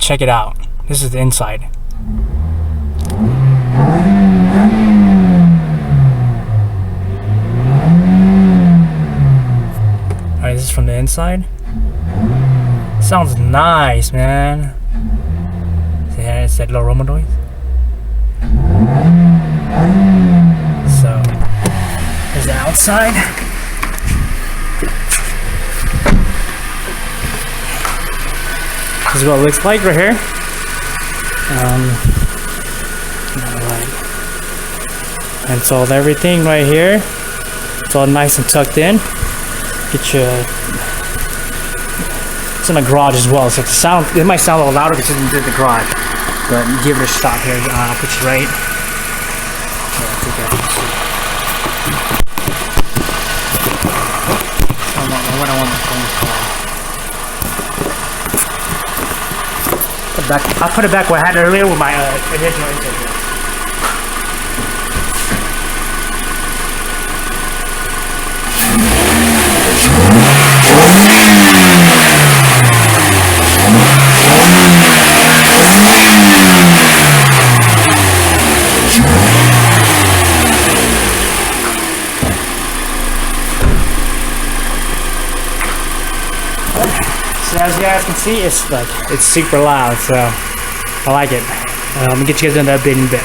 check it out. This is the inside. Alright, this is from the inside. Sounds nice, man. Yeah, it's that little rumble noise. So, there's the outside. This is what it looks like right here. And it's all everything right here. It's all nice and tucked in. Get your. It's in the garage as well, so the sound, it might sound a little louder because it's in the garage. But give it a shot here. I'll put you right. What I want the phone to call. I'll put it back where I had it earlier with my original intake. So as you guys can see, it's super loud, so I like it. I'm gonna get you guys into that bit in a bit.